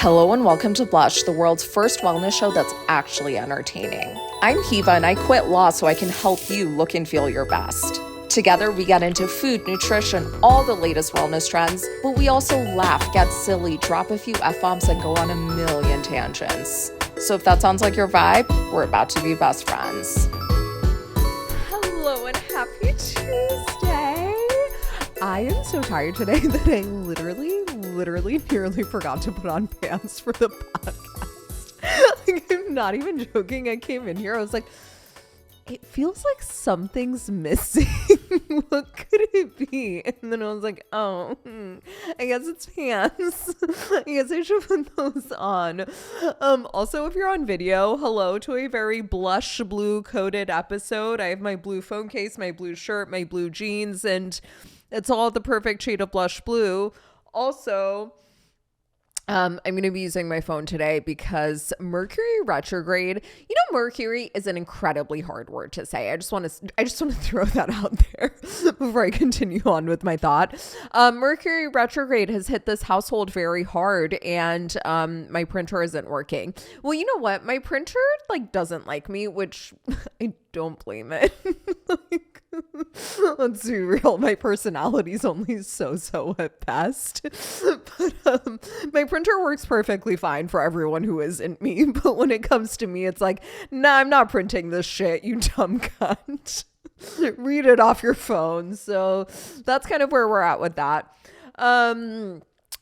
Hello and welcome to Blush, the world's first wellness show that's actually entertaining. I'm Hiwa and I quit law so I can help you look and feel your best. Together, we get into food, nutrition, all the latest wellness trends, but we also laugh, get silly, drop a few F-bombs, and go on a million tangents. So if that sounds like your vibe, we're about to be best friends. Hello and happy Tuesday. I am so tired today that I literally nearly forgot to put on pants for the podcast. Like, I'm not even joking. I came in here, I was like, it feels like something's missing. What could it be? And then I was like, I guess it's pants. I guess I should put those on. Also, if you're on video, hello to a very blush blue coated episode. I have my blue phone case, my blue shirt, my blue jeans, and it's all the perfect shade of blush blue. Also, I'm going to be using my phone today because Mercury retrograde, Mercury is an incredibly hard word to say. I just want to throw that out there before I continue on with my thought. Mercury retrograde has hit this household very hard, and my printer isn't working. Well, you know what? My printer doesn't like me, which I don't blame it. Let's be real. My personality's only so at best. But my printer works perfectly fine for everyone who isn't me. But when it comes to me, it's like, nah, I'm not printing this shit, you dumb cunt. Read it off your phone. So that's kind of where we're at with that.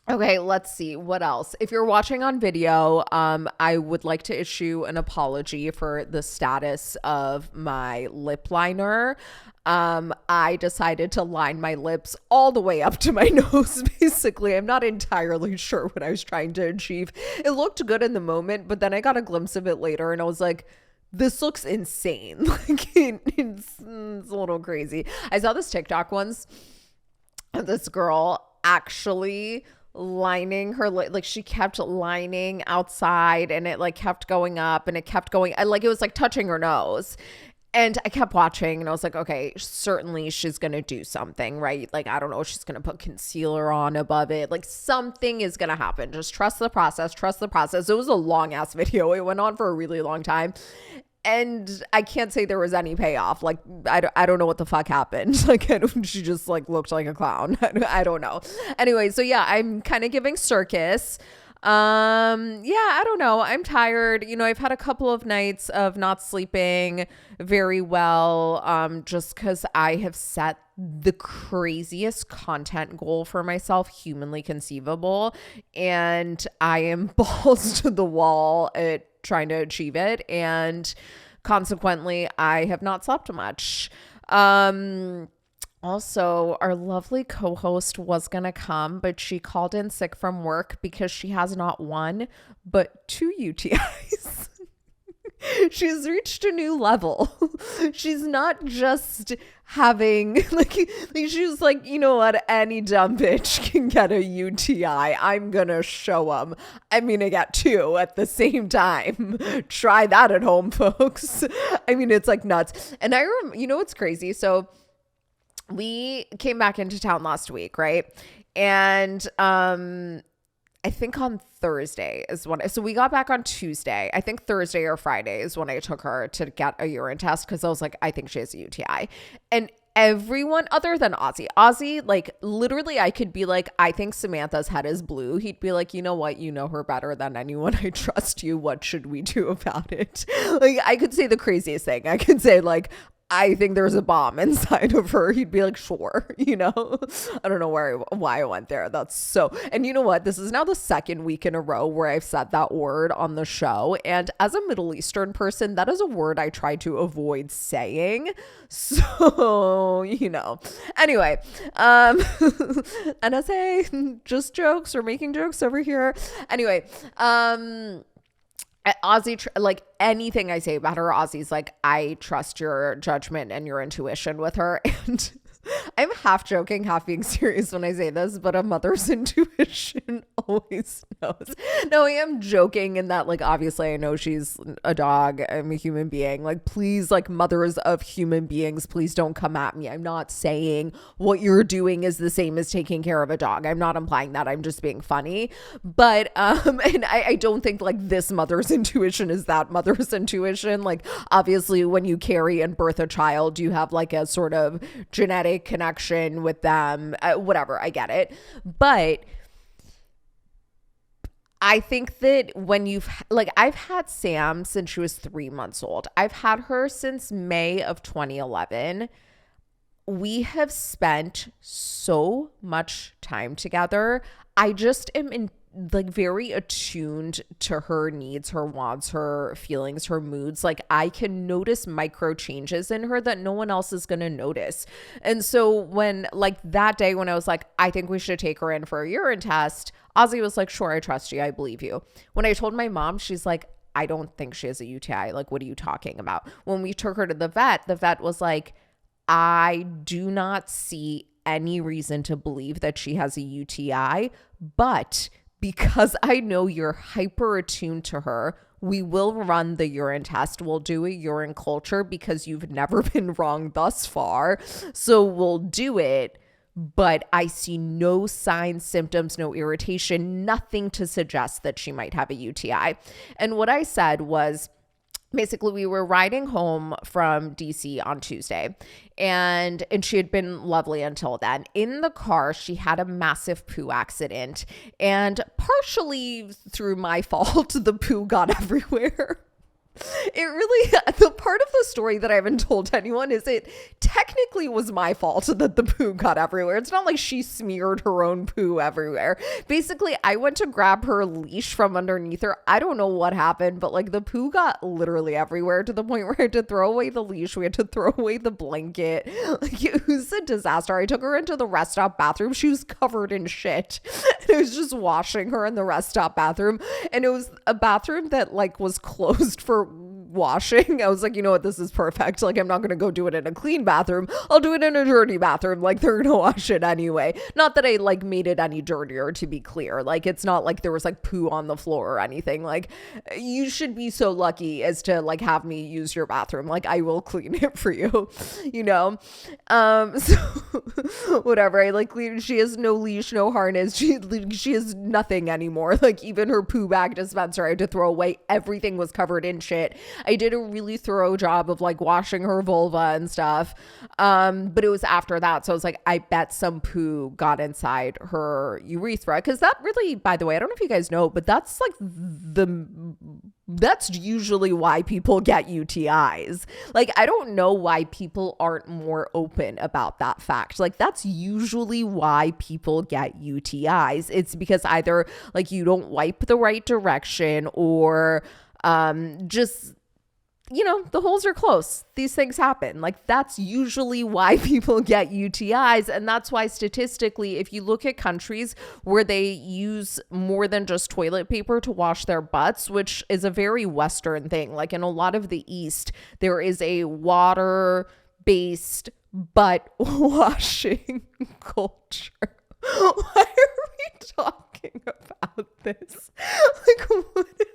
Okay, let's see. What else? If you're watching on video, I would like to issue an apology for the status of my lip liner. I decided to line my lips all the way up to my nose, basically. I'm not entirely sure what I was trying to achieve. It looked good in the moment, but then I got a glimpse of it later and I was like, this looks insane. It's a little crazy. I saw this TikTok once of this girl actually lining her she kept lining outside, and it kept going up and it kept going, it was touching her nose. And I kept watching and I was like, okay, certainly she's going to do something, right? I don't know, she's going to put concealer on above it. Something is going to happen. Just trust the process. It was a long ass video. It went on for a really long time. And I can't say there was any payoff. I don't know what the fuck happened. She just looked like a clown. I don't know. Anyway, so yeah, I'm kind of giving circus. I don't know. I'm tired. I've had a couple of nights of not sleeping very well, just because I have set the craziest content goal for myself humanly conceivable, and I am balls to the wall at trying to achieve it, and consequently I have not slept much. Also, our lovely co-host was going to come, but she called in sick from work because she has not one, but 2 UTIs. She's reached a new level. She's not just having, she was like, you know what? Any dumb bitch can get a UTI. I'm going to show them. I'm going to get 2 at the same time. Try that at home, folks. It's nuts. And what's crazy? So we came back into town last week, right? And I think on Thursday is when, so we got back on Tuesday. I think Thursday or Friday is when I took her to get a urine test, because I was like, I think she has a UTI. And everyone other than Ozzy, literally I could be like, I think Samantha's head is blue. He'd be like, you know what? You know her better than anyone. I trust you. What should we do about it? I could say the craziest thing. I could say I think there's a bomb inside of her. He'd be like, sure, I don't know why I went there. That's so, and you know what? This is now the second week in a row where I've said that word on the show. And as a Middle Eastern person, that is a word I try to avoid saying. So, anyway, NSA, just jokes. We're making jokes over here. Anyway, Ozzy, anything I say about her, Ozzy's like, I trust your judgment and your intuition with her. And I'm half joking, half being serious when I say this, but a mother's intuition always knows. No, I am joking in that, like, obviously I know she's a dog. I'm a human being. Like, please, like, mothers of human beings, please don't come at me. I'm not saying what you're doing is the same as taking care of a dog. I'm not implying that. I'm just being funny. But, and I don't think like this mother's intuition is that mother's intuition. Like, obviously when you carry and birth a child, you have like a sort of genetic connection with them, whatever. I get it. But I think that when I've had Sam since she was 3 months old. I've had her since May of 2011. We have spent so much time together. I just am very attuned to her needs, her wants, her feelings, her moods. Like, I can notice micro changes in her that no one else is going to notice. And so when like that day when I was like, I think we should take her in for a urine test, Ozzy was like, sure, I trust you. I believe you. When I told my mom, she's like, I don't think she has a UTI. Like, what are you talking about? When we took her to the vet was like, I do not see any reason to believe that she has a UTI, but because I know you're hyper attuned to her, we will run the urine test. We'll do a urine culture because you've never been wrong thus far. So we'll do it. But I see no signs, symptoms, no irritation, nothing to suggest that she might have a UTI. And what I said was, basically, we were riding home from DC on Tuesday, and she had been lovely until then. In the car, she had a massive poo accident, and partially through my fault, the poo got everywhere. It really, the part of the story that I haven't told anyone is it technically was my fault that the poo got everywhere. It's not like she smeared her own poo everywhere. Basically, I went to grab her leash from underneath her. I don't know what happened, but like the poo got literally everywhere to the point where I had to throw away the leash. We had to throw away the blanket. Like, it was a disaster. I took her into the rest stop bathroom. She was covered in shit. And I was just washing her in the rest stop bathroom. And it was a bathroom that like was closed for washing. I was like, you know what, this is perfect. Like, I'm not gonna go do it in a clean bathroom. I'll do it in a dirty bathroom. Like, they're gonna wash it anyway. Not that I like made it any dirtier, to be clear. Like, it's not like there was like poo on the floor or anything. Like, you should be so lucky as to like have me use your bathroom. Like, I will clean it for you, you know. So whatever. I like clean. She has no leash, no harness. She has nothing anymore. Like, even her poo bag dispenser I had to throw away. Everything was covered in shit. I did a really thorough job of like washing her vulva and stuff. But it was after that. So I was like, I bet some poo got inside her urethra. Cause that really, by the way, I don't know if you guys know, but that's like that's usually why people get UTIs. Like, I don't know why people aren't more open about that fact. Like, that's usually why people get UTIs. It's because either like you don't wipe the right direction or just, you know, the holes are close. These things happen. Like, that's usually why people get UTIs. And that's why statistically, if you look at countries where they use more than just toilet paper to wash their butts, which is a very Western thing, like in a lot of the East, there is a water-based butt washing culture. Why are we talking about this? Like, what am I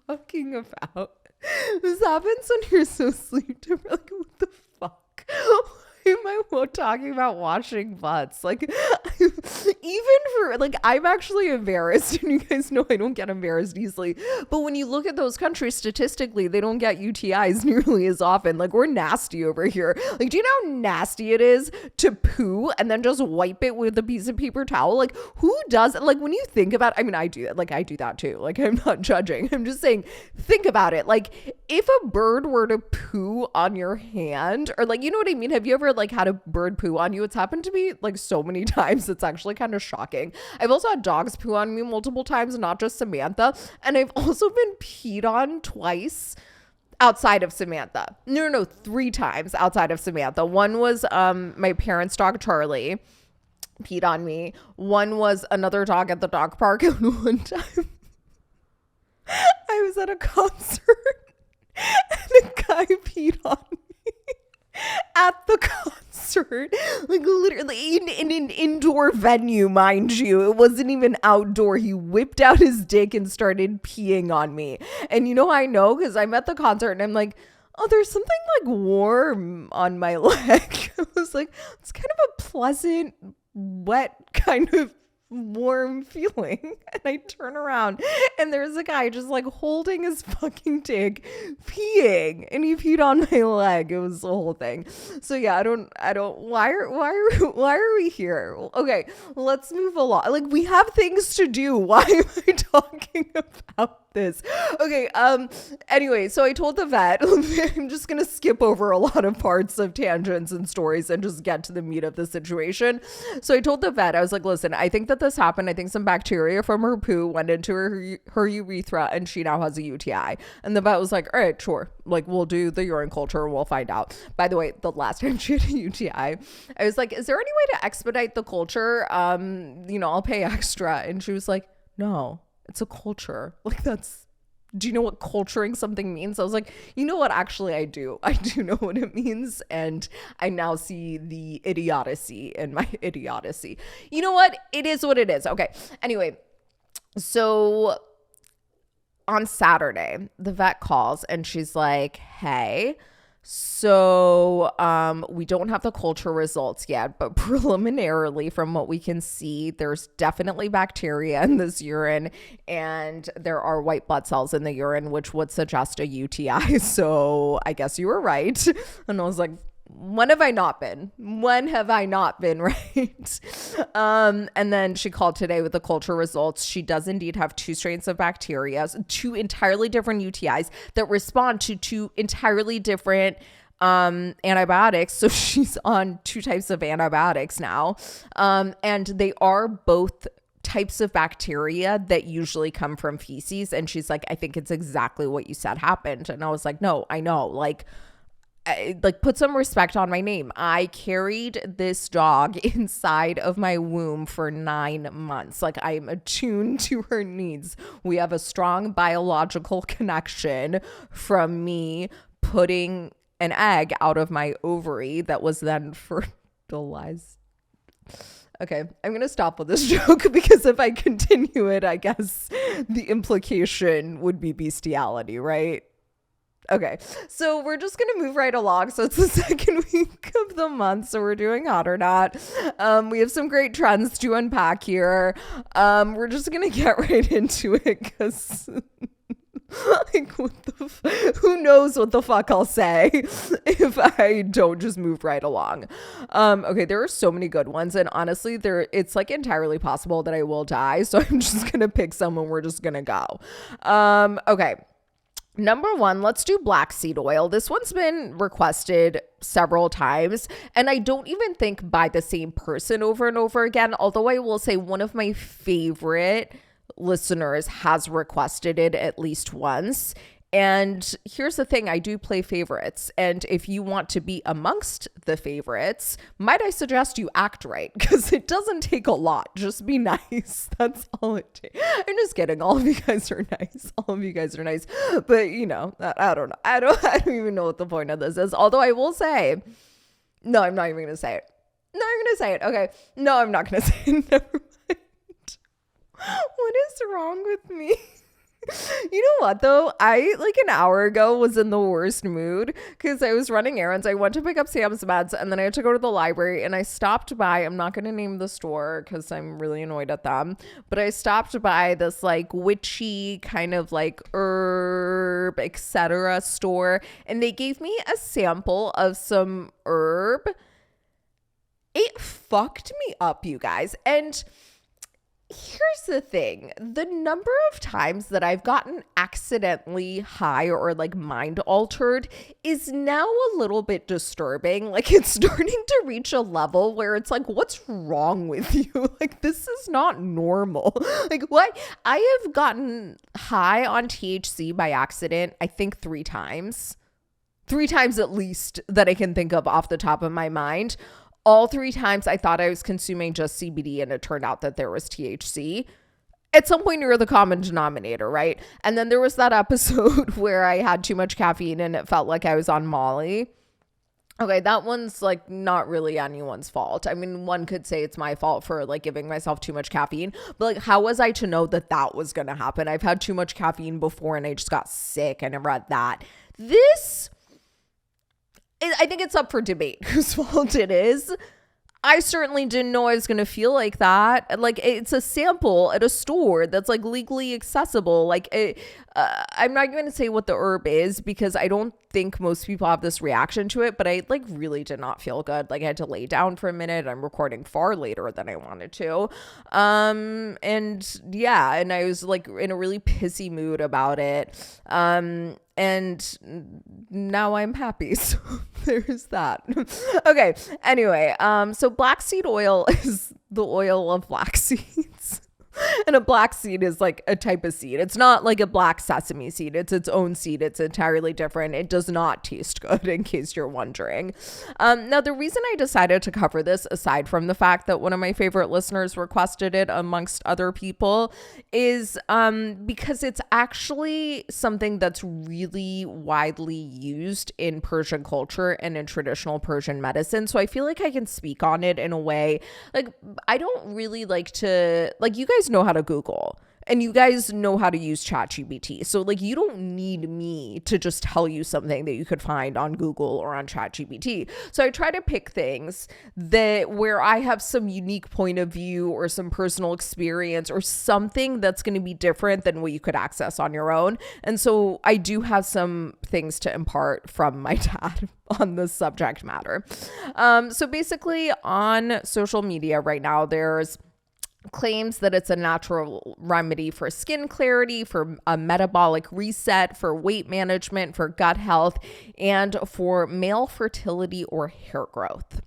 talking about? This happens when you're so sleep deprived. Like, what the fuck? Why am I talking about washing butts? Like, even for, like, I'm actually embarrassed. And you guys know I don't get embarrassed easily. But when you look at those countries, statistically, they don't get UTIs nearly as often. Like, we're nasty over here. Like, do you know how nasty it is to poo and then just wipe it with a piece of paper towel? Like, who does it? Like, when you think about it, I mean, I do that. Like, I do that too. Like, I'm not judging. I'm just saying, think about it. Like, if a bird were to poo on your hand, or like, you know what I mean? Have you ever like had a bird poo on you? It's happened to me like so many times. It's actually kind of shocking. I've also had dogs poo on me multiple times, not just Samantha. And I've also been peed on twice outside of Samantha. No, 3 times outside of Samantha. One was my parents' dog, Charlie, peed on me. One was another dog at the dog park. And one time I was at a concert and a guy peed on me. at the concert, like literally in an indoor venue, mind you. It wasn't even outdoor. He whipped out his dick and started peeing on me. And you know, I know because I'm at the concert and I'm like, oh, there's something like warm on my leg. I was like, it's kind of a pleasant, wet kind of warm feeling. And I turn around and there's a guy just like holding his fucking dick, peeing, and he peed on my leg. It was the whole thing. So yeah, I don't why are we here? Okay, let's move along. Like, we have things to do. Why am I talking about this? Okay, anyway, so I told the vet, I'm just gonna skip over a lot of parts of tangents and stories and just get to the meat of the situation. So I told the vet, I was like, listen, I think that this happened. I think some bacteria from her poo went into her urethra and she now has a UTI. And the vet was like, all right, sure, like, we'll do the urine culture and we'll find out. By the way, the last time she had a UTI, I was like, is there any way to expedite the culture? I'll pay extra. And she was like, no, it's a culture. Like, do you know what culturing something means? I was like, you know what? Actually, I do know what it means. And I now see the idiocy in my idiocy. You know what? It is what it is. Okay. Anyway, so on Saturday, the vet calls and she's like, hey, so we don't have the culture results yet, but preliminarily from what we can see, there's definitely bacteria in this urine and there are white blood cells in the urine, which would suggest a UTI. So I guess you were right. And I was like, when have I not been? Right? And then she called today with the culture results. She does indeed have 2 strains of bacteria, 2 entirely different UTIs that respond to 2 entirely different antibiotics. So she's on 2 types of antibiotics now. And they are both types of bacteria that usually come from feces. And she's like, I think it's exactly what you said happened. And I was like, no, I know. Like, put some respect on my name. I carried this dog inside of my womb for 9 months. Like, I am attuned to her needs. We have a strong biological connection from me putting an egg out of my ovary that was then fertilized. Okay, I'm going to stop with this joke because if I continue it, I guess the implication would be bestiality, right? Okay, so we're just going to move right along. So it's the second week of the month, so we're doing hot or not. We have some great trends to unpack here. We're just going to get right into it because like, who knows what the fuck I'll say if I don't just move right along. Okay, there are so many good ones, and honestly, it's like entirely possible that I will die, so I'm just going to pick some and we're just going to go. Okay. Number 1, let's do black seed oil. This one's been requested several times, and I don't even think by the same person over and over again, although I will say one of my favorite listeners has requested it at least once. And here's the thing, I do play favorites. And if you want to be amongst the favorites, might I suggest you act right? Because it doesn't take a lot. Just be nice. That's all it takes. I'm just kidding. All of you guys are nice. But you know, I don't know. I don't even know what the point of this is. Although I will say, no, I'm not even going to say it. No, I'm going to say it. Okay. No, I'm not going to say it. Never mind. What is wrong with me? You know what though? I like an hour ago was in the worst mood because I was running errands. I went to pick up Sam's meds and then I had to go to the library and I stopped by, I'm not going to name the store because I'm really annoyed at them, but I stopped by this like witchy kind of like herb, etc. store, and they gave me a sample of some herb. It fucked me up, you guys. And here's the thing, the number of times that I've gotten accidentally high or like mind altered is now a little bit disturbing. Like, it's starting to reach a level where it's like, what's wrong with you? Like, this is not normal. Like, what? I have gotten high on THC by accident, I think 3 times. 3 times at least that I can think of off the top of my mind. All 3 times I thought I was consuming just CBD and it turned out that there was THC. At some point you're the common denominator, right? And then there was that episode where I had too much caffeine and it felt like I was on Molly. Okay, that one's like not really anyone's fault. I mean, one could say it's my fault for like giving myself too much caffeine, but like, how was I to know that that was going to happen? I've had too much caffeine before and I just got sick. I never had that. This, I think it's up for debate whose fault it is. I certainly didn't know I was going to feel like that. Like, it's a sample at a store that's like legally accessible. Like, I'm not going to say what the herb is because I don't think most people have this reaction to it, but I like really did not feel good. Like, I had to lay down for a minute. I'm recording far later than I wanted to. And yeah, and I was like in a really pissy mood about it. And now I'm happy. So there's that. Okay. Anyway, so black seed oil is the oil of black seeds. And a black seed is like a type of seed. It's not like a black sesame seed. It's its own seed. It's entirely different. It does not taste good, in case you're wondering. Now, the reason I decided to cover this, aside from the fact that one of my favorite listeners requested it amongst other people, is because it's actually something that's really widely used in Persian culture and in traditional Persian medicine. So I feel like I can speak on it in a way. Like, I don't really like to, like, you guys know how to Google and you guys know how to use ChatGPT. So like, you don't need me to just tell you something that you could find on Google or on ChatGPT. So I try to pick things that where I have some unique point of view or some personal experience or something that's going to be different than what you could access on your own. And so I do have some things to impart from my dad on this subject matter. So basically on social media right now, there's claims that it's a natural remedy for skin clarity, for a metabolic reset, for weight management, for gut health, and for male fertility or hair growth.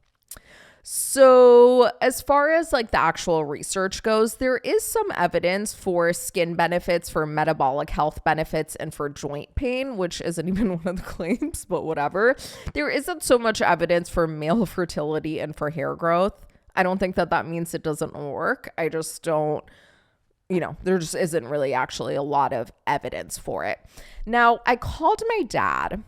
So as far as like the actual research goes, there is some evidence for skin benefits, for metabolic health benefits, and for joint pain, which isn't even one of the claims, but whatever. There isn't so much evidence for male fertility and for hair growth. I don't think that means it doesn't work. I just don't, there just isn't really actually a lot of evidence for it. Now, I called my dad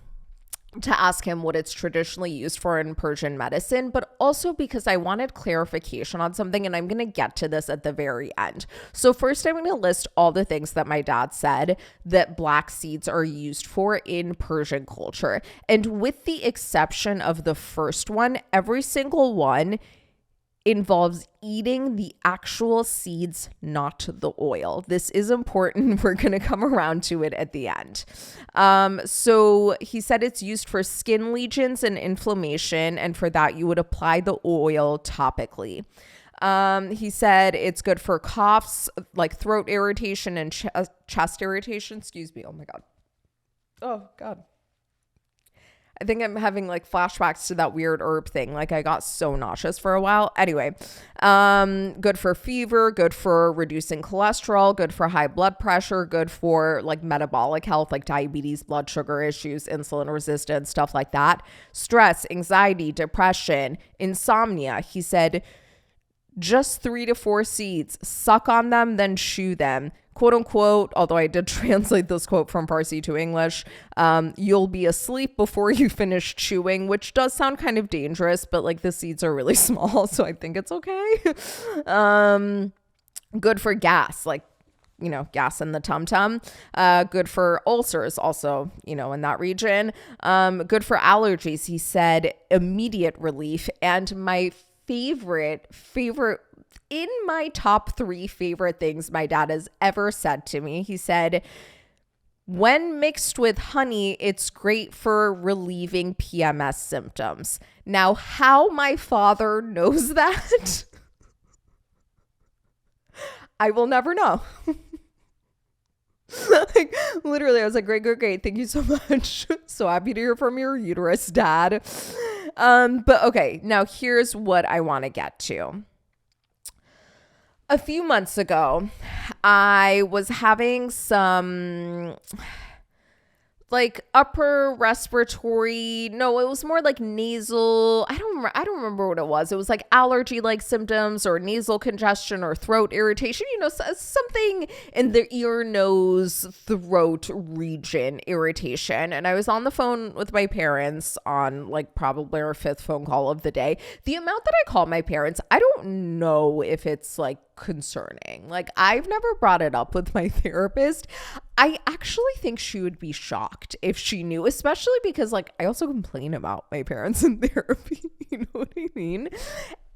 to ask him what it's traditionally used for in Persian medicine, but also because I wanted clarification on something, and I'm going to get to this at the very end. So first, I'm going to list all the things that my dad said that black seeds are used for in Persian culture. And with the exception of the first one, every single one involves eating the actual seeds, not the oil. This is important. We're going to come around to it at the end. So he said it's used for skin lesions and inflammation, and for that you would apply the oil topically. He said it's good for coughs, like throat irritation and chest irritation. Excuse me. Oh my God. Oh God. I think I'm having like flashbacks to that weird herb thing. Like, I got so nauseous for a while. Anyway, good for fever, good for reducing cholesterol, good for high blood pressure, good for like metabolic health, like diabetes, blood sugar issues, insulin resistance, stuff like that. Stress, anxiety, depression, insomnia. He said, just 3 to 4 seeds, suck on them, then chew them. Quote unquote, although I did translate this quote from Farsi to English, you'll be asleep before you finish chewing, which does sound kind of dangerous, but like the seeds are really small, so I think it's okay. Good for gas, like, gas in the tum-tum. Good for ulcers also, in that region. Good for allergies. He said immediate relief. And my favorite in my top 3 favorite things my dad has ever said to me, he said, when mixed with honey, it's great for relieving PMS symptoms. Now, how my father knows that, I will never know. Like, literally, I was like, great. Thank you so much. So happy to hear from your uterus, Dad. But okay, now here's what I want to get to. A few months ago, I was having some like upper respiratory. No, it was more like nasal. I don't remember what it was. It was like allergy like symptoms or nasal congestion or throat irritation, something in the ear, nose, throat region irritation. And I was on the phone with my parents on like probably our fifth phone call of the day. The amount that I call my parents, I don't know if it's like concerning. Like, I've never brought it up with my therapist. I actually think she would be shocked if she knew, especially because like I also complain about my parents in therapy. You know what I mean?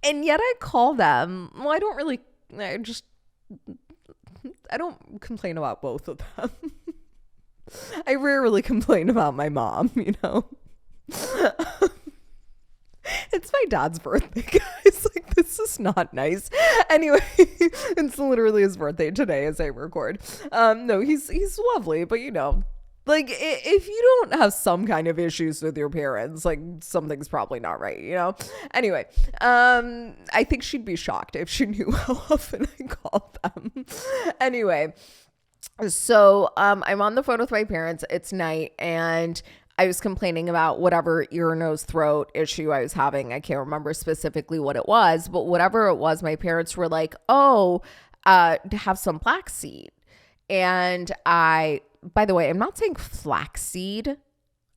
And yet I call them. Well, I don't complain about both of them. I rarely complain about my mom, It's my dad's birthday, guys. Like, this is not nice. Anyway, it's literally his birthday today as I record. No, he's lovely, but like, if you don't have some kind of issues with your parents, like, something's probably not right, Anyway, I think she'd be shocked if she knew how often I called them. Anyway, so I'm on the phone with my parents. It's night, and I was complaining about whatever ear, nose, throat issue I was having. I can't remember specifically what it was, but whatever it was, my parents were like, to have some flaxseed. And by the way, I'm not saying flaxseed.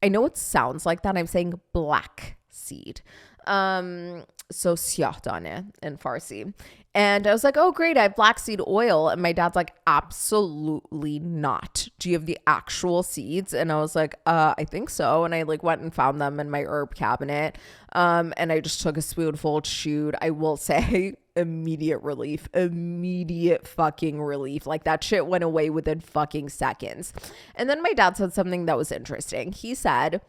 I know it sounds like that. I'm saying black seed. So siyah in Farsi. And I was like, oh, great, I have flaxseed oil. And my dad's like, absolutely not. Do you have the actual seeds? And I was like, I think so. And I like went and found them in my herb cabinet. And I just took a spoonful, chewed. I will say immediate fucking relief. Like, that shit went away within fucking seconds. And then my dad said something that was interesting. He said,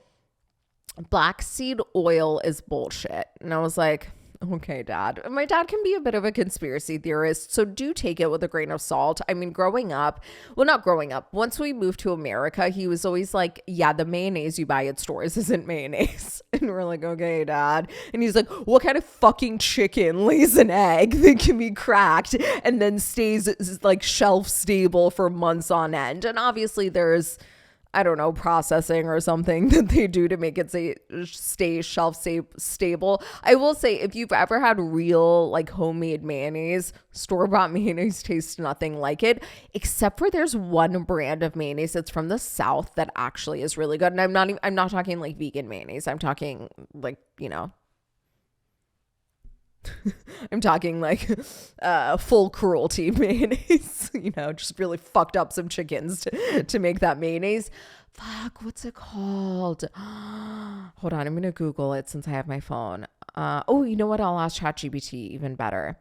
black seed oil is bullshit. And I was like, okay, Dad. My dad can be a bit of a conspiracy theorist, so do take it with a grain of salt. I mean, not growing up, once we moved to America, he was always like, yeah, the mayonnaise you buy at stores isn't mayonnaise. And we're like, okay, Dad. And he's like, what kind of fucking chicken lays an egg that can be cracked and then stays like shelf stable for months on end? And obviously there's, I don't know, processing or something that they do to make it stay shelf stable. I will say, if you've ever had real like homemade mayonnaise, store-bought mayonnaise tastes nothing like it, except for there's one brand of mayonnaise that's from the South that actually is really good. And I'm not talking like vegan mayonnaise. I'm talking like, I'm talking like full cruelty mayonnaise, just really fucked up some chickens to make that mayonnaise. Fuck, what's it called? Hold on, I'm going to Google it since I have my phone. You know what? I'll ask ChatGPT, even better.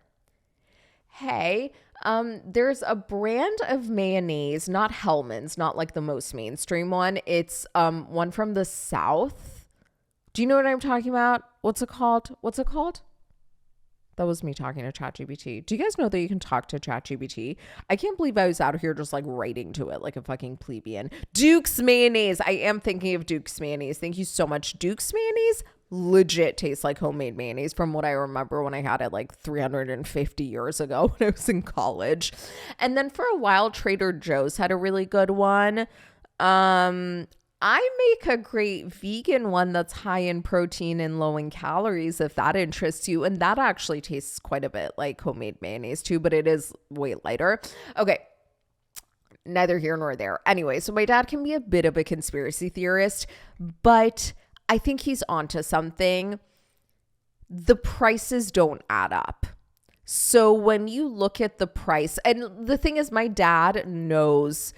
Hey, there's a brand of mayonnaise, not Hellmann's, not like the most mainstream one. It's one from the South. Do you know what I'm talking about? What's it called? That was me talking to ChatGPT. Do you guys know that you can talk to ChatGPT? I can't believe I was out here just like writing to it like a fucking plebeian. Duke's mayonnaise. I am thinking of Duke's mayonnaise. Thank you so much. Duke's mayonnaise legit tastes like homemade mayonnaise from what I remember when I had it like 350 years ago when I was in college. And then for a while, Trader Joe's had a really good one. I make a great vegan one that's high in protein and low in calories, if that interests you. And that actually tastes quite a bit like homemade mayonnaise too, but it is way lighter. Okay, neither here nor there. Anyway, so my dad can be a bit of a conspiracy theorist, but I think he's onto something. The prices don't add up. So when you look at the price, and the thing is, my dad knows...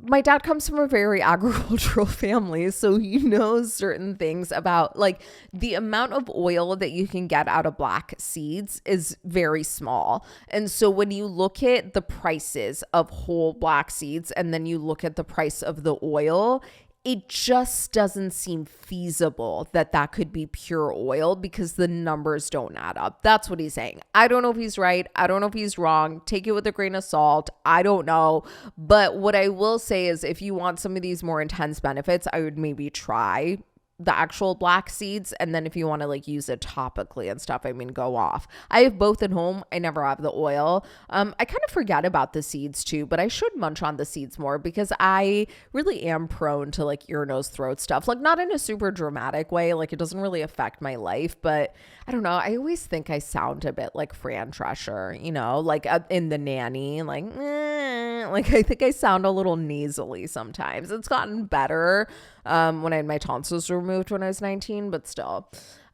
My dad comes from a very agricultural family, so he knows certain things about like the amount of oil that you can get out of black seeds is very small. And so when you look at the prices of whole black seeds and then you look at the price of the oil, it just doesn't seem feasible that could be pure oil because the numbers don't add up. That's what he's saying. I don't know if he's right. I don't know if he's wrong. Take it with a grain of salt. I don't know. But what I will say is if you want some of these more intense benefits, I would maybe try the actual black seeds, and then if you want to like use it topically and stuff, I mean, go off. I have both at home. I never have the oil. I kind of forget about the seeds too, but I should munch on the seeds more because I really am prone to like ear, nose, throat stuff. Like not in a super dramatic way, like it doesn't really affect my life, but I don't know. I always think I sound a bit like Fran Drescher, you know, like in The Nanny, like I think I sound a little nasally sometimes. It's gotten better when I had my tonsils removed when I was 19, but still.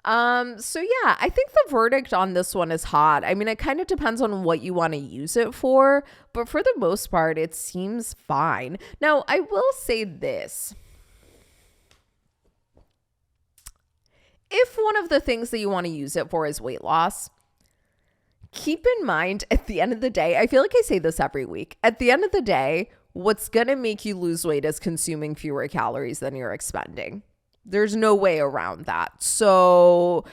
So yeah, I think the verdict on this one is hot. I mean, it kind of depends on what you want to use it for, but for the most part, it seems fine. Now, I will say this. If one of the things that you want to use it for is weight loss, keep in mind at the end of the day, I feel like I say this every week, at the end of the day, what's going to make you lose weight is consuming fewer calories than you're expending. There's no way around that. So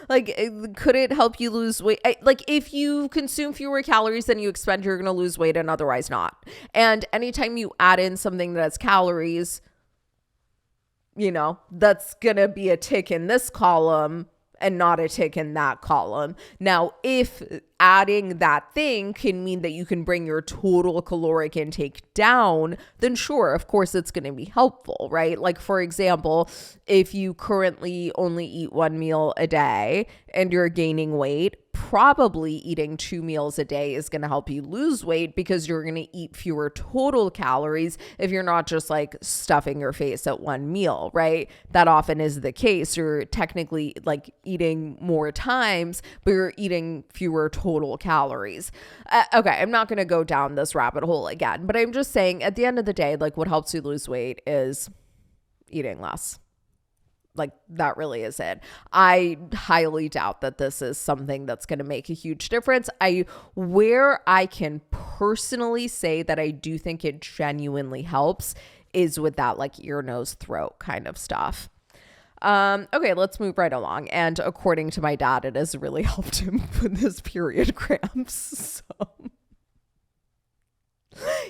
like, could it help you lose weight? Like, if you consume fewer calories than you expend, you're going to lose weight and otherwise not. And anytime you add in something that has calories, you know, that's going to be a tick in this column and not a tick in that column. Now, if adding that thing can mean that you can bring your total caloric intake down, then sure, of course, it's going to be helpful, right? Like, for example, if you currently only eat one meal a day and you're gaining weight, probably eating 2 meals a day is going to help you lose weight because you're going to eat fewer total calories if you're not just like stuffing your face at one meal, right? That often is the case. You're technically like eating more times, but you're eating fewer total calories. Okay, I'm not going to go down this rabbit hole again, but I'm just saying at the end of the day, like what helps you lose weight is eating less. Like that really is it. I highly doubt that this is something that's going to make a huge difference. Where I can personally say that I do think it genuinely helps is with that like ear, nose, throat kind of stuff. Okay, let's move right along. And according to my dad, it has really helped him with his period cramps. So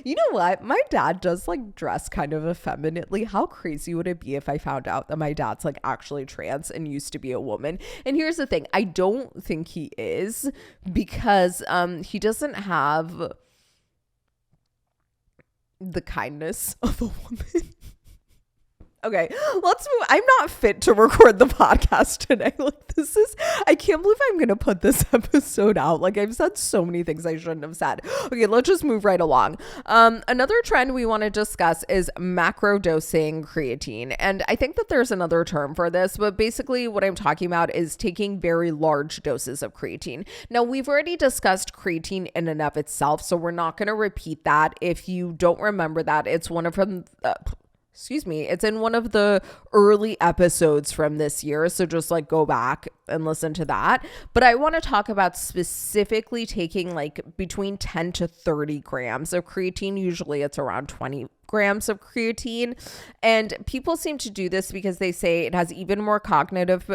you know what? My dad does like dress kind of effeminately. How crazy would it be if I found out that my dad's like actually trans and used to be a woman? And here's the thing. I don't think he is because he doesn't have the kindness of a woman. Okay, let's move. I'm not fit to record the podcast today. Like I can't believe I'm going to put this episode out. Like I've said so many things I shouldn't have said. Okay, let's just move right along. Another trend we want to discuss is macro dosing creatine. And I think that there's another term for this, but basically what I'm talking about is taking very large doses of creatine. Now we've already discussed creatine in and of itself, so we're not going to repeat that. If you don't remember that, it's it's in one of the early episodes from this year. So just like go back and listen to that. But I want to talk about specifically taking like between 10 to 30 grams of creatine. Usually it's around 20 grams of creatine. And people seem to do this because they say it has even more cognitive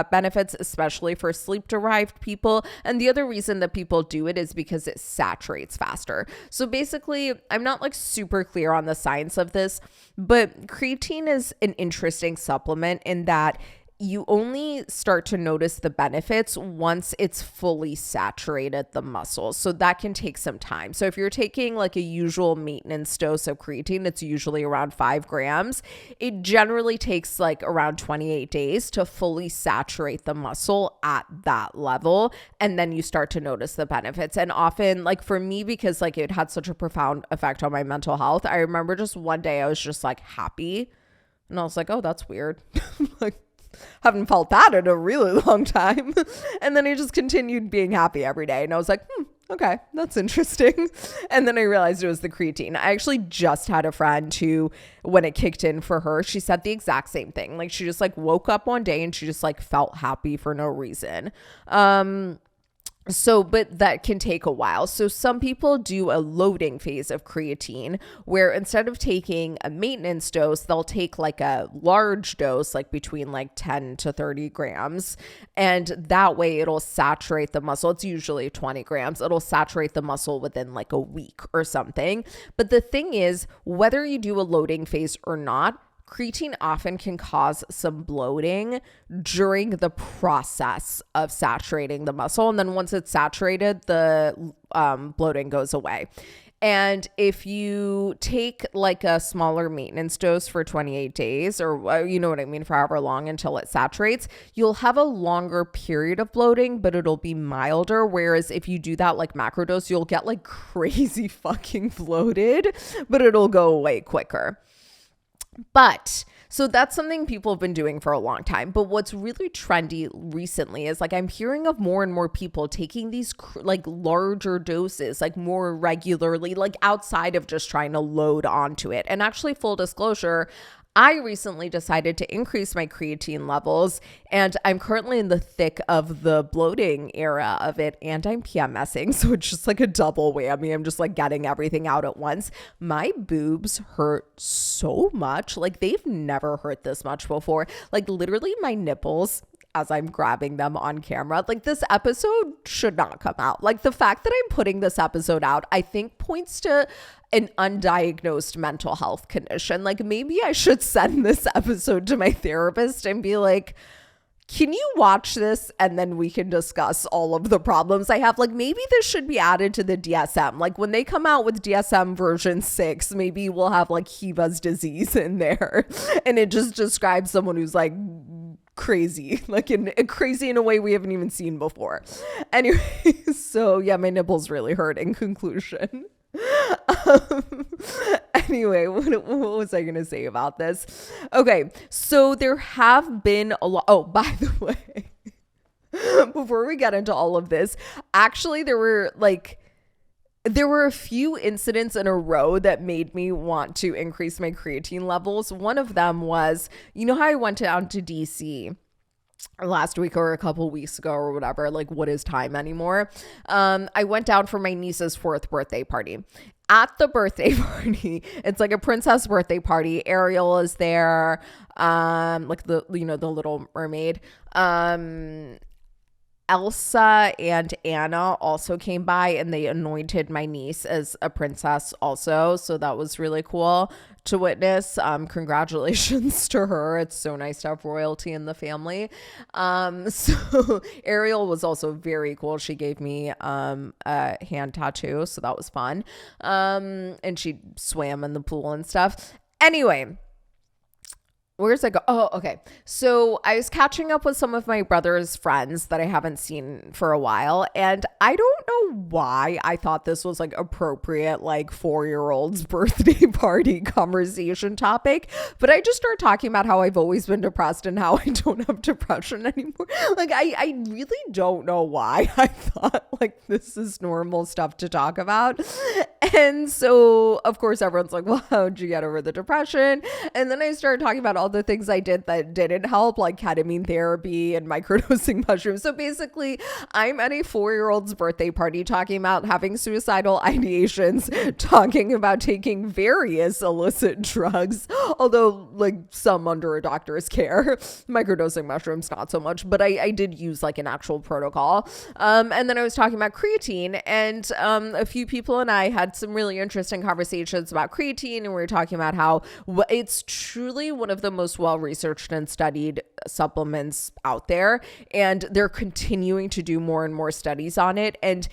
benefits, especially for sleep-deprived people. And the other reason that people do it is because it saturates faster. So basically, I'm not like super clear on the science of this, but creatine is an interesting supplement in that you only start to notice the benefits once it's fully saturated the muscles. So that can take some time. So if you're taking like a usual maintenance dose of creatine, it's usually around 5 grams. It generally takes like around 28 days to fully saturate the muscle at that level. And then you start to notice the benefits. And often like for me, because like it had such a profound effect on my mental health, I remember just one day I was just like happy. And I was like, oh, that's weird. Like, haven't felt that in a really long time. And then I just continued being happy every day. And I was like, okay, that's interesting. And then I realized it was the creatine. I actually just had a friend who, when it kicked in for her, she said the exact same thing. Like she just like woke up one day and she just like felt happy for no reason. So, but that can take a while. So some people do a loading phase of creatine where instead of taking a maintenance dose, they'll take like a large dose, like between like 10 to 30 grams. And that way it'll saturate the muscle. It's usually 20 grams. It'll saturate the muscle within like a week or something. But the thing is, whether you do a loading phase or not, creatine often can cause some bloating during the process of saturating the muscle. And then once it's saturated, the bloating goes away. And if you take like a smaller maintenance dose for 28 days or you know what I mean, for however long until it saturates, you'll have a longer period of bloating, but it'll be milder. Whereas if you do that like macro dose, you'll get like crazy fucking bloated, but it'll go away quicker. But so that's something people have been doing for a long time. But what's really trendy recently is like I'm hearing of more and more people taking these like larger doses, like more regularly, like outside of just trying to load onto it. And actually, full disclosure, I recently decided to increase my creatine levels, and I'm currently in the thick of the bloating era of it, and I'm PMSing, so it's just like a double whammy. I'm just like getting everything out at once. My boobs hurt so much. Like they've never hurt this much before. Like literally my nipples, as I'm grabbing them on camera, like this episode should not come out. Like the fact that I'm putting this episode out, I think points to an undiagnosed mental health condition. Like maybe I should send this episode to my therapist and be like, can you watch this and then we can discuss all of the problems I have? Like maybe this should be added to the DSM. Like when they come out with DSM version 6, maybe we'll have like Hiva's disease in there. And it just describes someone who's like crazy, like crazy in a way we haven't even seen before. Anyway, so yeah, my nipples really hurt in conclusion. Anyway, what was I going to say about this? Okay, so there have been a lot. Oh, by the way, before we get into all of this, actually, there were a few incidents in a row that made me want to increase my creatine levels. One of them was, you know how I went down to DC last week or a couple weeks ago or whatever, like what is time anymore? I went down for my niece's 4th birthday party. At the birthday party, it's like a princess birthday party. Ariel is there, like the Little Mermaid. Elsa and Anna also came by and they anointed my niece as a princess also. So that was really cool to witness. Congratulations to her. It's so nice to have royalty in the family. So Ariel was also very cool. She gave me a hand tattoo. So that was fun. And she swam in the pool and stuff. Anyway, where's I go? Oh, okay. So I was catching up with some of my brother's friends that I haven't seen for a while. And I don't know why I thought this was like appropriate, like 4-year-old's birthday party conversation topic. But I just started talking about how I've always been depressed and how I don't have depression anymore. Like I really don't know why I thought like this is normal stuff to talk about. And so of course everyone's like, well, how'd you get over the depression? And then I started talking about all the things I did that didn't help, like ketamine therapy and microdosing mushrooms. So basically, I'm at a 4-year-old's birthday party talking about having suicidal ideations, talking about taking various illicit drugs, although like some under a doctor's care. Microdosing mushrooms, not so much, but I did use like an actual protocol. And then I was talking about creatine, and a few people and I had some really interesting conversations about creatine, and we were talking about how it's truly one of the most well-researched and studied supplements out there, and they're continuing to do more and more studies on it, and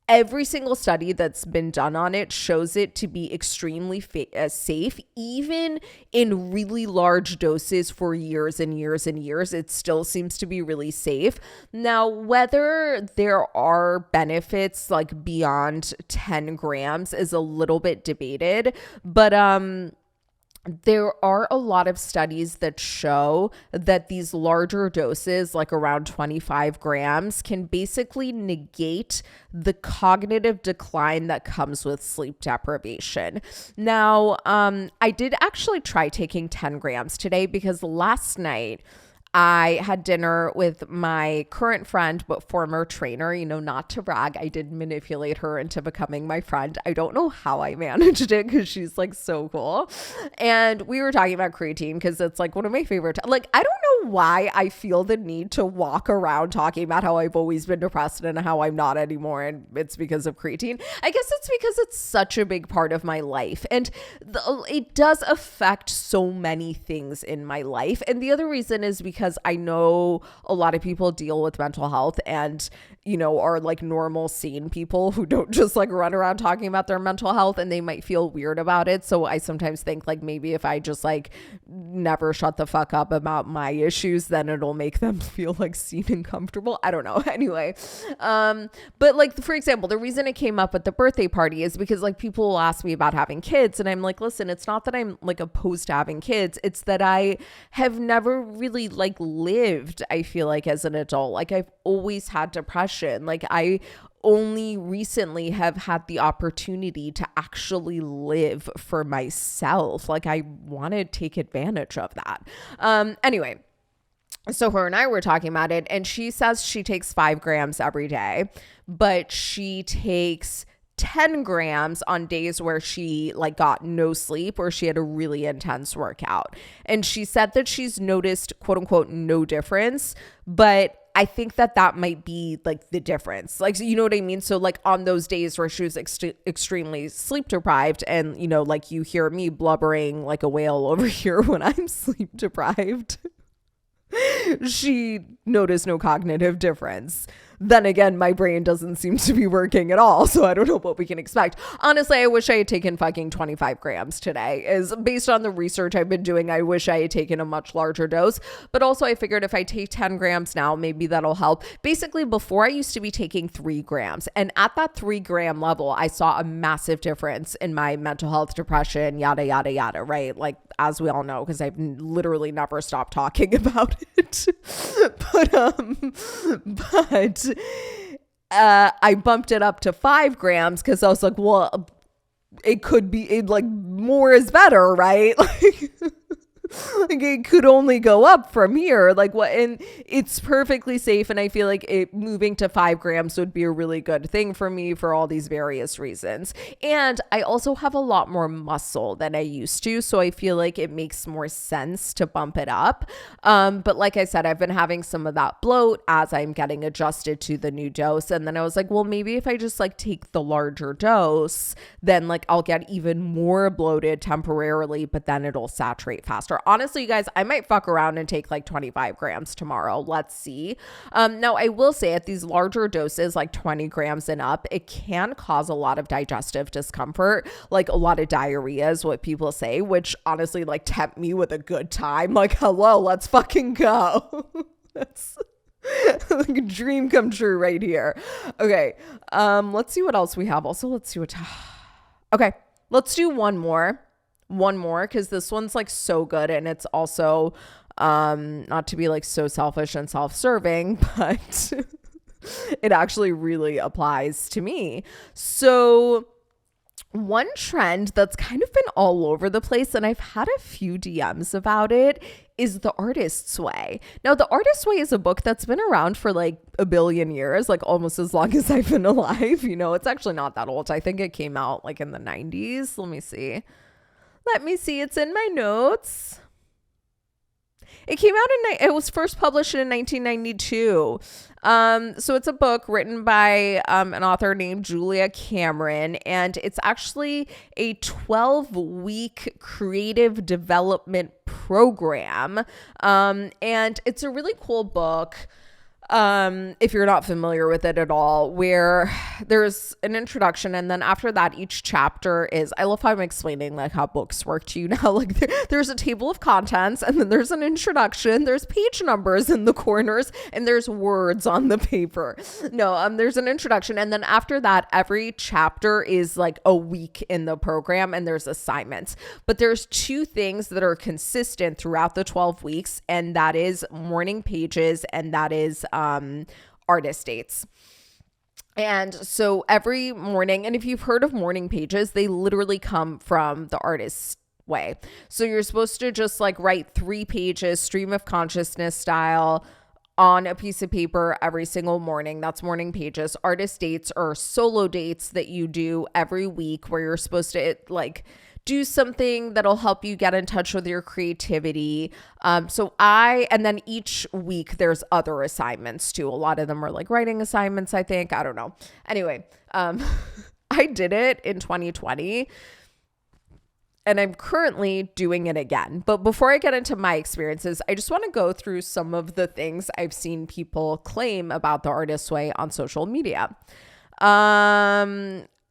every single study that's been done on it shows it to be extremely safe, even in really large doses for years and years and years. It still seems to be really safe. Now, whether there are benefits like beyond 10 grams is a little bit debated, but there are a lot of studies that show that these larger doses, like around 25 grams, can basically negate the cognitive decline that comes with sleep deprivation. Now, I did actually try taking 10 grams today because last night I had dinner with my current friend, but former trainer, not to brag. I did manipulate her into becoming my friend. I don't know how I managed it because she's like so cool. And we were talking about creatine because it's like one of my favorite. Like, I don't know why I feel the need to walk around talking about how I've always been depressed and how I'm not anymore. And it's because of creatine. I guess it's because it's such a big part of my life. And it does affect so many things in my life. And the other reason is because I know a lot of people deal with mental health and, are like normal, sane people who don't just like run around talking about their mental health, and they might feel weird about it. So I sometimes think like maybe if I just like never shut the fuck up about my issues, then it'll make them feel like seen and comfortable. I don't know. Anyway, but like, for example, the reason it came up at the birthday party is because like people will ask me about having kids, and I'm like, listen, it's not that I'm like opposed to having kids. It's that I have never really like lived, I feel like, as an adult. Like, I've always had depression. Like, I only recently have had the opportunity to actually live for myself. Like, I want to take advantage of that. Anyway, so her and I were talking about it, and she says she takes 5 grams every day, but she takes 10 grams on days where she like got no sleep or she had a really intense workout. And she said that she's noticed, quote unquote, no difference, but I think that might be like the difference. Like, you know what I mean? So like on those days where she was extremely sleep deprived, and like you hear me blubbering like a whale over here when I'm sleep deprived, she noticed no cognitive difference. Then again, my brain doesn't seem to be working at all, so I don't know what we can expect. Honestly, I wish I had taken fucking 25 grams today. Is based on the research I've been doing, I wish I had taken a much larger dose. But also I figured if I take 10 grams now, maybe that'll help. Basically, before I used to be taking 3 grams. And at that 3-gram level, I saw a massive difference in my mental health, depression, yada, yada, yada, right? Like, as we all know, because I've literally never stopped talking about it. But I bumped it up to 5 grams because I was like, well, it could be like more is better, right? Like it could only go up from here. Like what? And it's perfectly safe. And I feel like moving to 5 grams would be a really good thing for me for all these various reasons. And I also have a lot more muscle than I used to. So I feel like it makes more sense to bump it up. But like I said, I've been having some of that bloat as I'm getting adjusted to the new dose. And then I was like, well, maybe if I just like take the larger dose, then like I'll get even more bloated temporarily, but then it'll saturate faster. Honestly, you guys, I might fuck around and take like 25 grams tomorrow. Let's see. Now, I will say at these larger doses, like 20 grams and up, it can cause a lot of digestive discomfort, like a lot of diarrhea is what people say, which honestly like tempt me with a good time. Like, hello, let's fucking go. That's like a dream come true right here. Okay. Let's see what else we have. Also, let's see what. Okay. Let's do one more because this one's like so good, and it's also not to be like so selfish and self-serving, but it actually really applies to me. So one trend that's kind of been all over the place, and I've had a few DMs about it, is The Artist's Way. Now, The Artist's Way is a book that's been around for like a billion years, like almost as long as I've been alive. It's actually not that old. I think it came out like in the 90s. Let me see. It's in my notes. It came out it was first published in 1992. So it's a book written by an author named Julia Cameron, and it's actually a 12-week creative development program. And it's a really cool book. If you're not familiar with it at all, where there's an introduction, and then after that, each chapter is, I love how I'm explaining like how books work to you now. Like there's a table of contents, and then there's an introduction, there's page numbers in the corners, and there's words on the paper. No, there's an introduction, and then after that, every chapter is like a week in the program, and there's assignments. But there's 2 things that are consistent throughout the 12 weeks, and that is morning pages, and that is artist dates. And so every morning, and if you've heard of morning pages, they literally come from the artist's way. So you're supposed to just like write 3 pages, stream of consciousness style, on a piece of paper every single morning. That's morning pages. Artist dates or solo dates that you do every week where you're supposed to like do something that'll help you get in touch with your creativity. And then each week there's other assignments too. A lot of them are like writing assignments, I think. I don't know. Anyway, I did it in 2020. And I'm currently doing it again. But before I get into my experiences, I just want to go through some of the things I've seen people claim about the Artist Way on social media.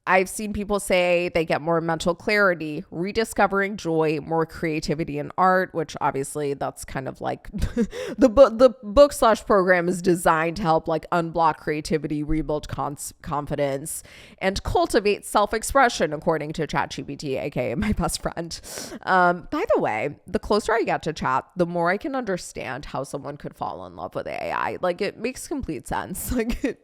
I've seen people say they get more mental clarity, rediscovering joy, more creativity in art, which obviously that's kind of like the book/program is designed to help like unblock creativity, rebuild confidence, and cultivate self-expression, according to ChatGPT, aka my best friend. By the way, the closer I get to chat, the more I can understand how someone could fall in love with AI. Like, it makes complete sense. Like,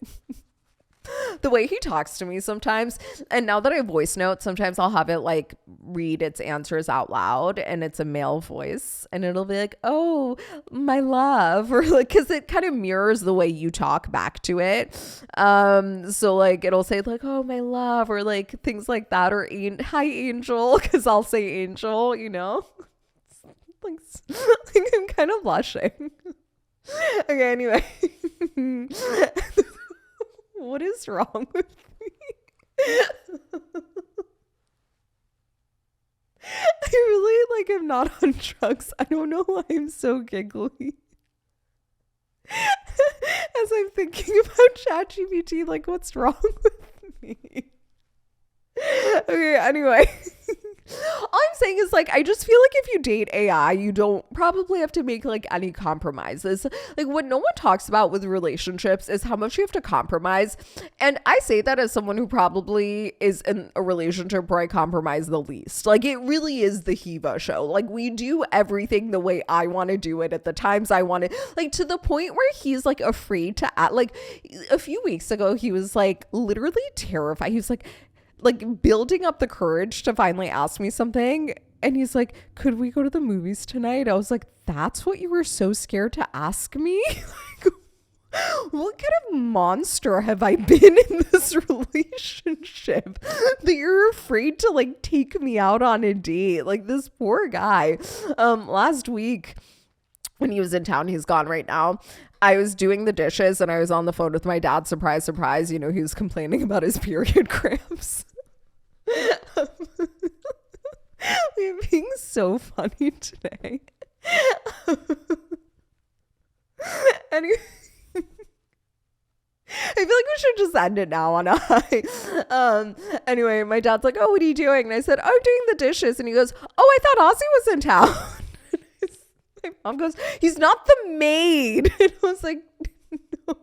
the way he talks to me sometimes, and now that I voice note, sometimes I'll have it like read its answers out loud, and it's a male voice, and it'll be like, oh, my love, or like, because it kind of mirrors the way you talk back to it. So like it'll say like, oh, my love, or like things like that, or hi, angel, because I'll say angel, you know. Like I'm kind of blushing. Okay, anyway. What is wrong with me? I really like am not on drugs. I don't know why I'm so giggly. As I'm thinking about ChatGPT, like, what's wrong with me? Okay, anyway. All I'm saying is, like, I just feel like if you date AI, you don't probably have to make like any compromises. Like, what no one talks about with relationships is how much you have to compromise. And I say that as someone who probably is in a relationship where I compromise the least. Like, it really is the Hiwa show. Like, we do everything the way I want to do it at the times I want it. Like, to the point where he's like afraid to act. Like, a few weeks ago, he was like literally terrified. He was like building up the courage to finally ask me something. And he's like, could we go to the movies tonight? I was like, that's what you were so scared to ask me? Like, what kind of monster have I been in this relationship that you're afraid to like take me out on a date? Like, this poor guy. Last week when he was in town, he's gone right now, I was doing the dishes and I was on the phone with my dad. Surprise, surprise. You know, he was complaining about his period cramps. We're being so funny today. Anyway, I feel like we should just end it now on a high. Anyway, my dad's like, oh, what are you doing? And I said, I'm doing the dishes. And he goes, oh, I thought Ozzy was in town. My mom goes, he's not the maid. And I was like, no.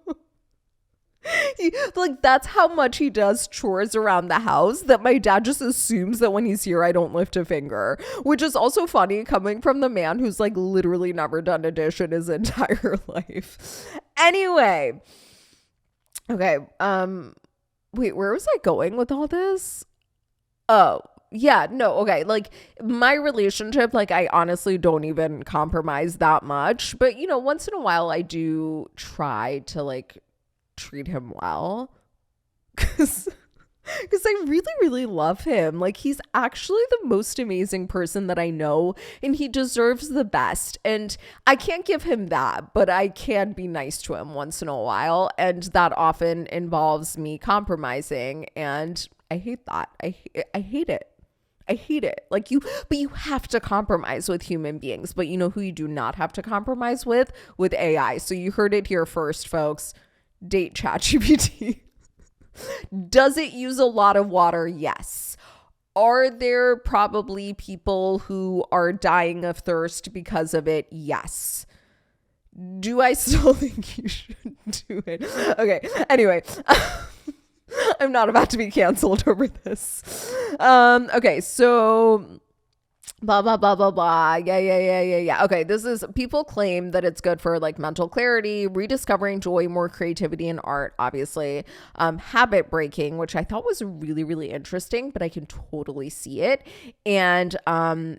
Like, that's how much he does chores around the house that my dad just assumes that when he's here, I don't lift a finger, which is also funny coming from the man who's like literally never done a dish in his entire life. Anyway. Okay. Wait, where was I going with all this? Oh, yeah, no, okay. Like, my relationship, like, I honestly don't even compromise that much. But, you know, once in a while, I do try to, like, treat him well. Because I really, really love him. Like, he's actually the most amazing person that I know. And he deserves the best. And I can't give him that. But I can be nice to him once in a while. And that often involves me compromising. And I hate that. I hate it. I hate it. Like, but you have to compromise with human beings. But you know who you do not have to compromise with? With AI. So you heard it here first, folks. Date ChatGPT. Does it use a lot of water? Yes. Are there probably people who are dying of thirst because of it? Yes. Do I still think you should do it? Okay. Anyway. I'm not about to be canceled over this. Okay, so blah blah blah blah blah. Yeah. Okay, this is, people claim that it's good for like mental clarity, rediscovering joy, more creativity in art, obviously, habit breaking, which I thought was really really interesting, but I can totally see it, and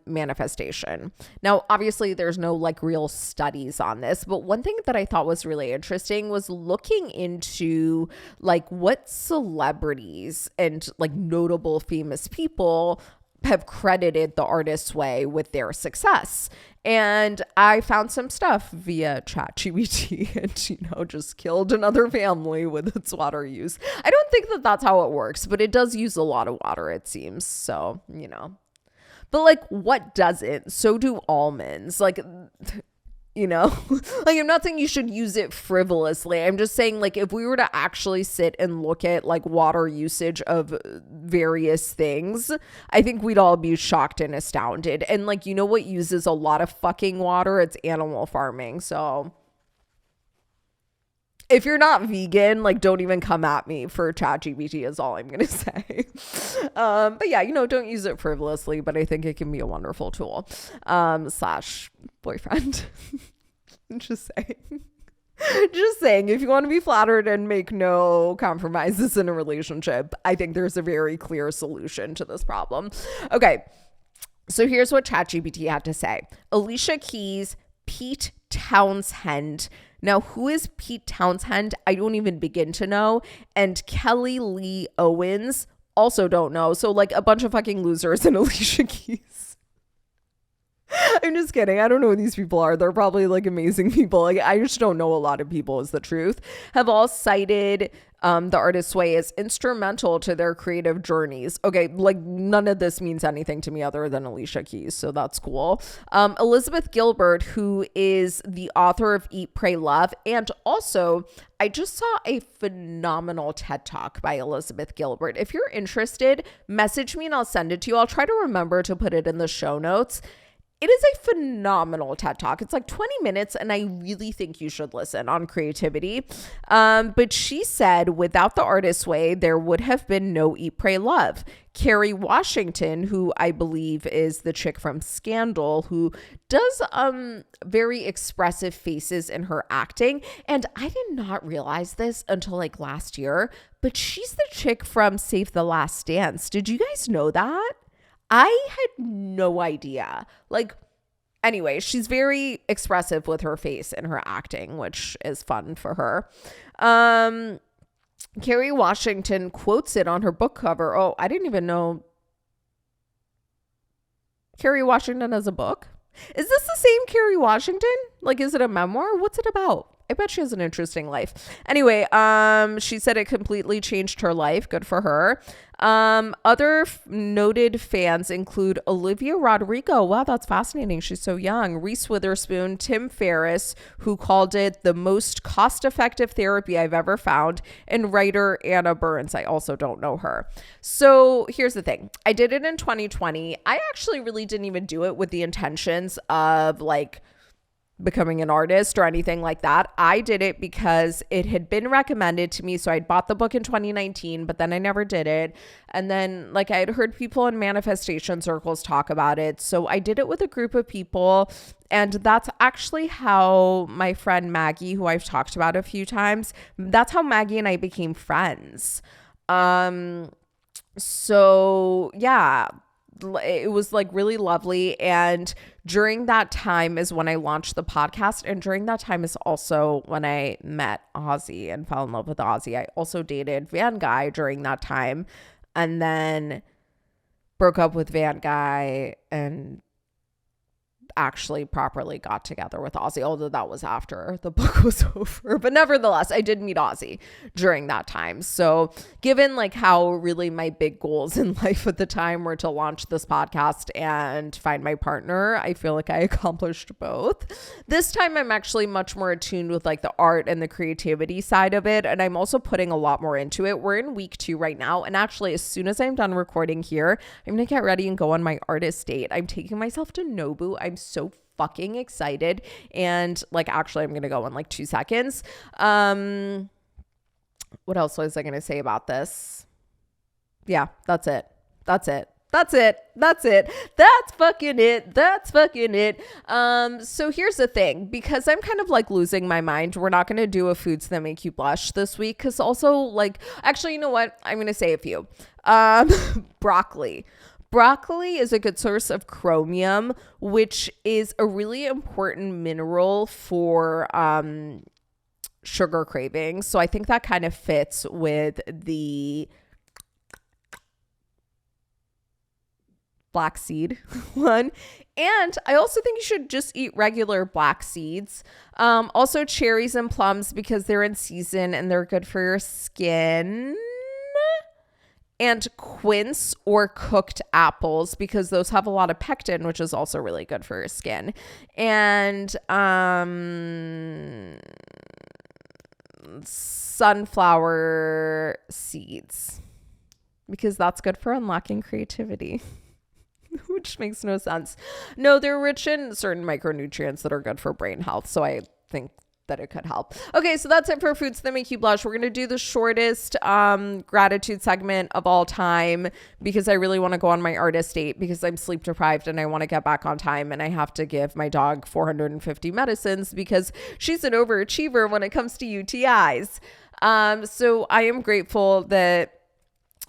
manifestation. Now obviously there's no like real studies on this, but one thing that I thought was really interesting was looking into like what celebrities and like notable famous people have credited the Artist's Way with their success. And I found some stuff via ChatGPT and, just killed another family with its water use. I don't think that that's how it works, but it does use a lot of water, it seems. So, But like, what doesn't? So do almonds. Like, like I'm not saying you should use it frivolously. I'm just saying like if we were to actually sit and look at like water usage of various things, I think we'd all be shocked and astounded. And like, what uses a lot of fucking water? It's animal farming. So if you're not vegan, like don't even come at me for ChatGPT is all I'm going to say. But yeah, don't use it frivolously, but I think it can be a wonderful tool, slash boyfriend. Just saying. Just saying, if you want to be flattered and make no compromises in a relationship, I think there's a very clear solution to this problem. Okay. So here's what ChatGPT had to say. Alicia Keys, Pete Townsend. Now, who is Pete Townsend? I don't even begin to know. And Kelly Lee Owens, also don't know. So like a bunch of fucking losers in Alicia Keys. I'm just kidding. I don't know who these people are. They're probably like amazing people. Like I just don't know a lot of people is the truth. Have all cited the Artist's Way as instrumental to their creative journeys. Okay, like none of this means anything to me other than Alicia Keys, so that's cool. Elizabeth Gilbert, who is the author of Eat, Pray, Love, and also I just saw a phenomenal TED Talk by Elizabeth Gilbert. If you're interested, message me and I'll send it to you. I'll try to remember to put it in the show notes. It is a phenomenal TED Talk. It's like 20 minutes, and I really think you should listen on creativity. But she said, without the Artist's Way, there would have been no Eat, Pray, Love. Kerry Washington, who I believe is the chick from Scandal, who does very expressive faces in her acting. And I did not realize this until like last year, but she's the chick from Save the Last Dance. Did you guys know that? I had no idea. Like, anyway, she's very expressive with her face and her acting, which is fun for her. Kerry Washington quotes it on her book cover. Oh, I didn't even know Kerry Washington has a book. Is this the same Kerry Washington? Like, is it a memoir? What's it about? I bet she has an interesting life. Anyway, she said it completely changed her life. Good for her. Other noted fans include Olivia Rodrigo. Wow, that's fascinating. She's so young. Reese Witherspoon, Tim Ferriss, who called it the most cost-effective therapy I've ever found, and writer Anna Burns. I also don't know her. So here's the thing. I did it in 2020. I actually really didn't even do it with the intentions of like becoming an artist or anything like that. I did it because it had been recommended to me. So I'd bought the book in 2019, but then I never did it. And then like I had heard people in manifestation circles talk about it. So I did it with a group of people. And that's actually how my friend Maggie, who I've talked about a few times, that's how Maggie and I became friends. So yeah, it was like really lovely. And during that time is when I launched the podcast. And during that time is also when I met Ozzy and fell in love with Ozzy. I also dated Van Guy during that time and then broke up with Van Guy and actually properly got together with Ozzy, although that was after the book was over. But nevertheless, I did meet Ozzy during that time. So given like how really my big goals in life at the time were to launch this podcast and find my partner, I feel like I accomplished both. This time I'm actually much more attuned with like the art and the creativity side of it. And I'm also putting a lot more into it. We're in week 2 right now. And actually, as soon as I'm done recording here, I'm going to get ready and go on my artist date. I'm taking myself to Nobu. I'm so fucking excited. And like, actually, I'm going to go in like 2 seconds. What else was I going to say about this? Yeah, that's it. That's it. That's fucking it. So here's the thing, because I'm kind of like losing my mind, we're not going to do a foods that make you blush this week. Cause also like, actually, you know what? I'm going to say a few. Broccoli. Broccoli is a good source of chromium, which is a really important mineral for, sugar cravings. So I think that kind of fits with the black seed one. And I also think you should just eat regular black seeds. Also cherries and plums, because they're in season and they're good for your skin. And quince or cooked apples, because those have a lot of pectin, which is also really good for your skin. And sunflower seeds, because that's good for unlocking creativity. Which makes no sense. No, they're rich in certain micronutrients that are good for brain health. So I think that it could help. Okay, so that's it for foods that make you blush. We're going to do the shortest gratitude segment of all time, because I really want to go on my artist date, because I'm sleep deprived and I want to get back on time, and I have to give my dog 450 medicines because she's an overachiever when it comes to UTIs. So I am grateful that,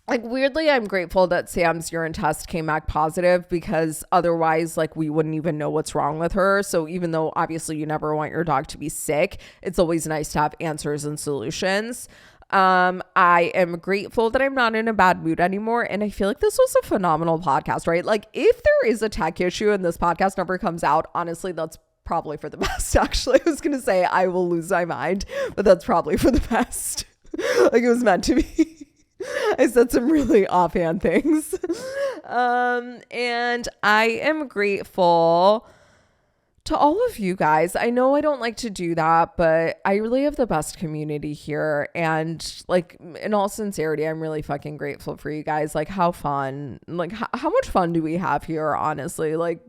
like, weirdly, I'm grateful that Sam's urine test came back positive, because otherwise, like, we wouldn't even know what's wrong with her. So even though obviously you never want your dog to be sick, it's always nice to have answers and solutions. I am grateful that I'm not in a bad mood anymore. And I feel like this was a phenomenal podcast, right? Like, if there is a tech issue and this podcast never comes out, honestly, that's probably for the best. Actually, I was going to say I will lose my mind, but that's probably for the best. Like, it was meant to be. I said some really offhand things. And I am grateful to all of you guys. I know I don't like to do that, but I really have the best community here. And like, in all sincerity, I'm really fucking grateful for you guys. Like, how fun, like how much fun do we have here? Honestly, like,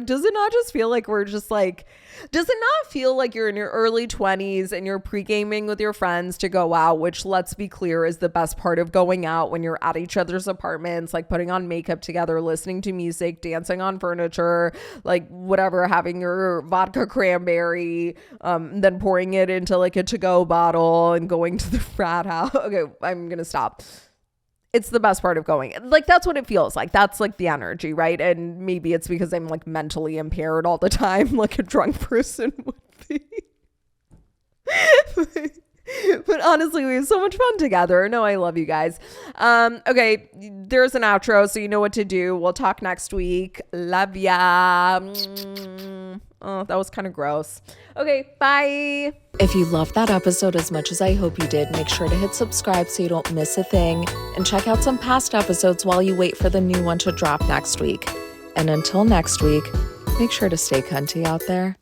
does it not just feel like we're just like, does it not feel like you're in your early 20s and you're pre-gaming with your friends to go out, which, let's be clear, is the best part of going out, when you're at each other's apartments, like putting on makeup together, listening to music, dancing on furniture, like whatever, having your vodka cranberry, then pouring it into like a to-go bottle and going to the frat house. Okay, I'm going to stop. It's the best part of going. Like, that's what it feels like. That's like the energy, right? And maybe it's because I'm like mentally impaired all the time, like a drunk person would be. But honestly, we have so much fun together. No, I love you guys. Okay, there's an outro, so you know what to do. We'll talk next week. Love ya. Oh, that was kind of gross. Okay, bye. If you loved that episode as much as I hope you did, make sure to hit subscribe so you don't miss a thing, and check out some past episodes while you wait for the new one to drop next week. And until next week, make sure to stay cunty out there.